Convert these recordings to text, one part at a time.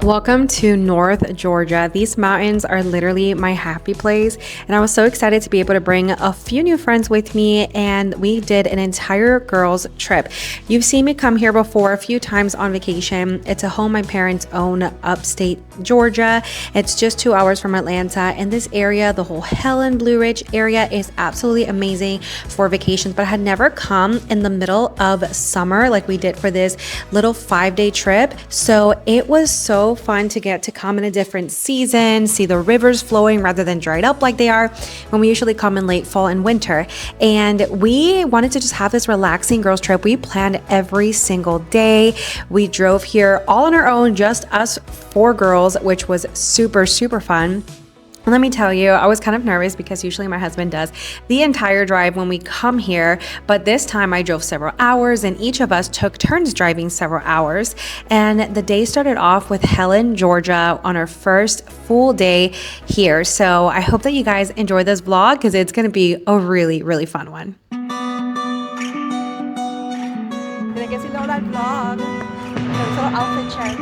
Welcome to North Georgia. These mountains are literally my happy place, and I was so excited to be able to bring a few new friends with me, and we did an entire girls trip. You've seen me come here before a few times on vacation. It's a home my parents own upstate Georgia. It's just 2 hours from Atlanta, and this area, the whole Helen Blue Ridge area, is absolutely amazing for vacations, but I had never come in the middle of summer like we did for this little 5-day trip. So it was so fun to get to come in a different season, see the rivers flowing rather than dried up like they are when we usually come in late fall and winter. And we wanted to just have this relaxing girls trip. We planned every single day. We drove here all on our own, just us 4 girls, which was super, super fun. And let me tell you, I was kind of nervous because usually my husband does the entire drive when we come here, but this time I drove several hours and each of us took turns driving several hours. And the day started off with Helen, Georgia on our first full day here. So I hope that you guys enjoy this vlog because it's going to be a really, really fun one. Did kasi daw vlog. So outfit check.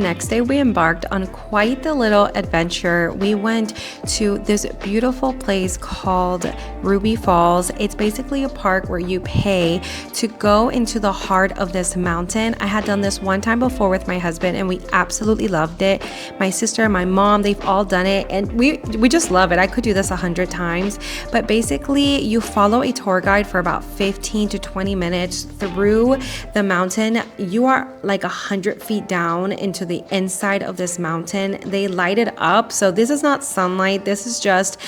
next day, we embarked on quite the little adventure. We went to this beautiful place called Ruby Falls. It's basically a park where you pay to go into the heart of this mountain. I had done this one time before with my husband and we absolutely loved it. My sister and my mom, they've all done it and we just love it. I could do this 100 times. But basically, you follow a tour guide for about 15 to 20 minutes through the mountain. You are like 100 feet down into the inside of this mountain. They light it up. So this is not sunlight. This is just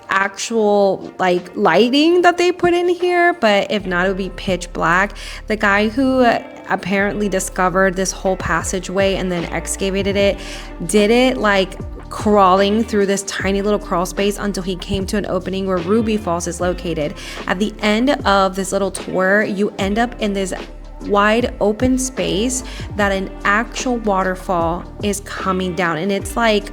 actual like lighting that they put in here, but if not, it would be pitch black. The guy who apparently discovered this whole passageway and then excavated it did it like crawling through this tiny little crawl space until he came to an opening where Ruby Falls is located. At the end of this little tour, you end up in this wide open space that an actual waterfall is coming down, and it's like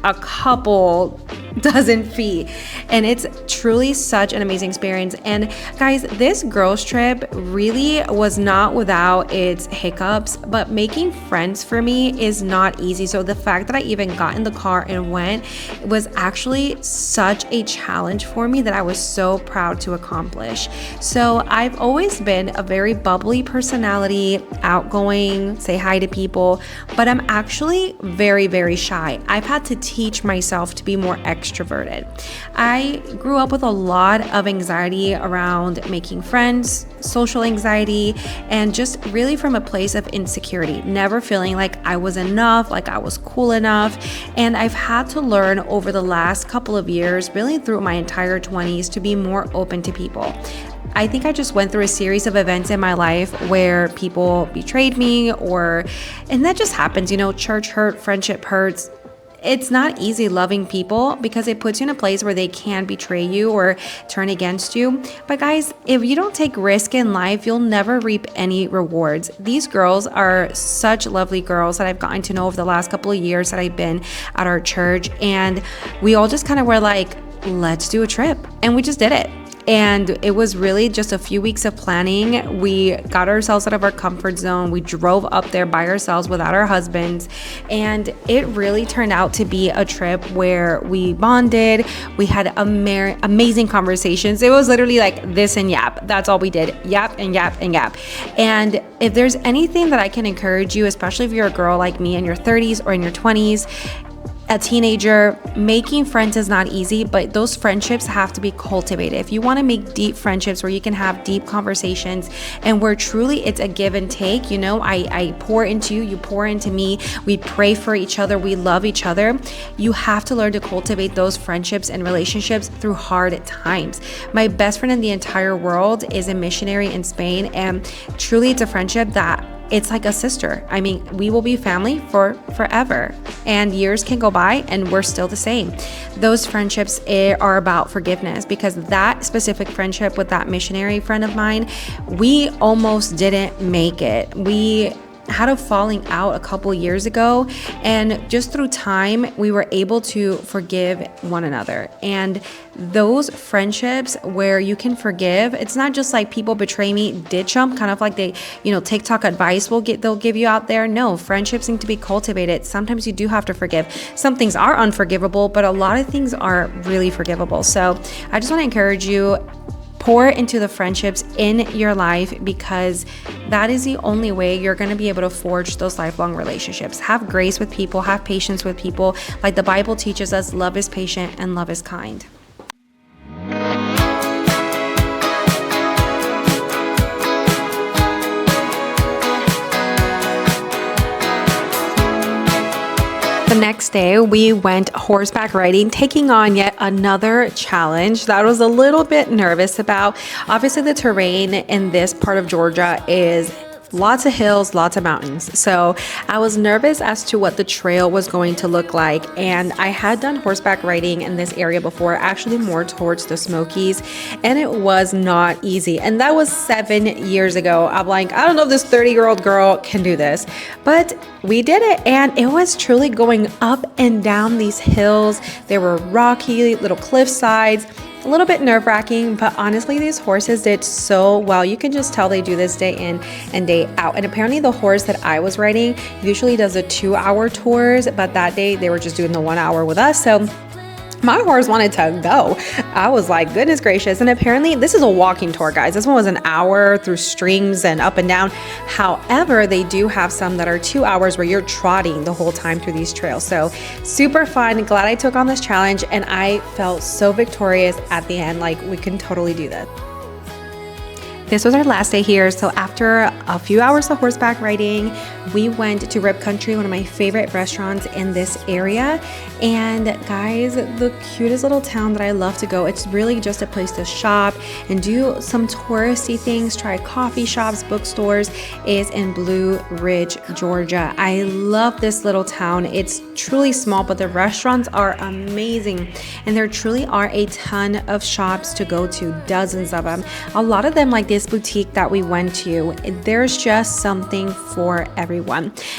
a couple dozen feet, and it's truly such an amazing experience. And guys, this girls trip really was not without its hiccups, but making friends for me is not easy. So the fact that I even got in the car and went was actually such a challenge for me that I was so proud to accomplish. So I've always been a very bubbly personality, outgoing, say hi to people, but I'm actually very, very shy. I've had to teach myself to be more extroverted. I grew up with a lot of anxiety around making friends, social anxiety, and just really from a place of insecurity, never feeling like I was enough, like I was cool enough. And I've had to learn over the last couple of years, really through my entire 20s, to be more open to people. I think I just went through a series of events in my life where people betrayed me, and that just happens, church hurt, friendship hurts. It's not easy loving people because it puts you in a place where they can betray you or turn against you. But guys, if you don't take risk in life, you'll never reap any rewards. These girls are such lovely girls that I've gotten to know over the last couple of years that I've been at our church. And we all just kind of were like, let's do a trip. And we just did it. And it was really just a few weeks of planning. We got ourselves out of our comfort zone. We drove up there by ourselves without our husbands. And it really turned out to be a trip where we bonded. We had amazing conversations. It was literally like this and yap. That's all we did. Yap and yap and yap. And if there's anything that I can encourage you, especially if you're a girl like me in your 30s or in your 20s, a teenager, making friends is not easy, but those friendships have to be cultivated. If you want to make deep friendships where you can have deep conversations and where truly it's a give and take, I pour into you, you pour into me, we pray for each other, we love each other. You have to learn to cultivate those friendships and relationships through hard times. My best friend in the entire world is a missionary in Spain, and truly it's a friendship that it's like a sister. I mean, we will be family for forever, and years can go by and we're still the same. Those friendships are about forgiveness, because that specific friendship with that missionary friend of mine, we almost didn't make it. We had a falling out a couple years ago, and just through time we were able to forgive one another. And those friendships where you can forgive, it's not just like people betray me, ditch them, kind of like they, TikTok advice they'll give you out there. No, friendships need to be cultivated. Sometimes you do have to forgive. Some things are unforgivable, but a lot of things are really forgivable. So I just want to encourage you, pour into the friendships in your life, because that is the only way you're going to be able to forge those lifelong relationships. Have grace with people, have patience with people. Like the Bible teaches us, love is patient and love is kind. The next day, we went horseback riding, taking on yet another challenge that I was a little bit nervous about. Obviously, the terrain in this part of Georgia is lots of hills, lots of mountains. So I was nervous as to what the trail was going to look like. And I had done horseback riding in this area before, actually more towards the Smokies, and it was not easy. And that was 7 years ago. I'm like, I don't know if this 30-year-old girl can do this, but we did it. And it was truly going up and down these hills. There were rocky little cliff sides. A little bit nerve-wracking, but honestly, these horses did so well. You can just tell they do this day in and day out. And apparently the horse that I was riding usually does the 2-hour tours, but that day they were just doing the 1 hour with us. So my horse wanted to go. I was like, goodness gracious. And apparently this is a walking tour, guys. This one was an hour through streams and up and down. However, they do have some that are 2 hours where you're trotting the whole time through these trails. So super fun. Glad I took on this challenge, and I felt so victorious at the end. Like, we can totally do this. This was our last day here, so after a few hours of horseback riding, we went to Rib Country, one of my favorite restaurants in this area. And guys, the cutest little town that I love to go. It's really just a place to shop and do some touristy things, try coffee shops, bookstores, is in Blue Ridge, Georgia. I love this little town. It's truly small, but the restaurants are amazing. And there truly are a ton of shops to go to, dozens of them. A lot of them, like this boutique that we went to, there's just something for everyone.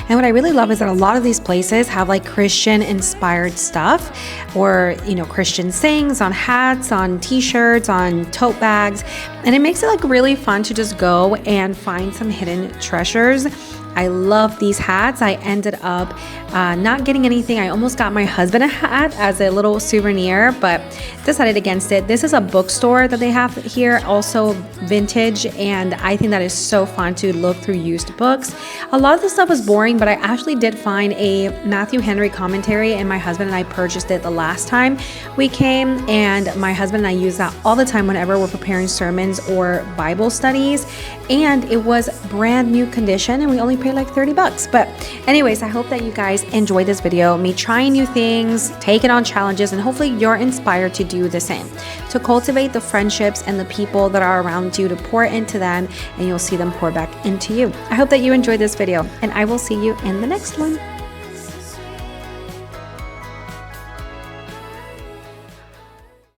And what I really love is that a lot of these places have like Christian inspired stuff, or Christian sayings on hats, on t-shirts, on tote bags, and it makes it like really fun to just go and find some hidden treasures. I love these hats. I ended up not getting anything. I almost got my husband a hat as a little souvenir, but decided against it. This is a bookstore that they have here, also vintage, and I think that is so fun to look through used books. A lot of the stuff was boring, but I actually did find a Matthew Henry commentary, and my husband and I purchased it the last time we came, and my husband and I use that all the time whenever we're preparing sermons or Bible studies, and it was brand new condition, and we only paid like 30 bucks. But anyways, I hope that you guys enjoyed this video, me trying new things, taking on challenges, and hopefully you're inspired to do the same, to cultivate the friendships and the people that are around you, to pour into them, and you'll see them pour back into you. I hope that you enjoyed this video, and I will see you in the next one.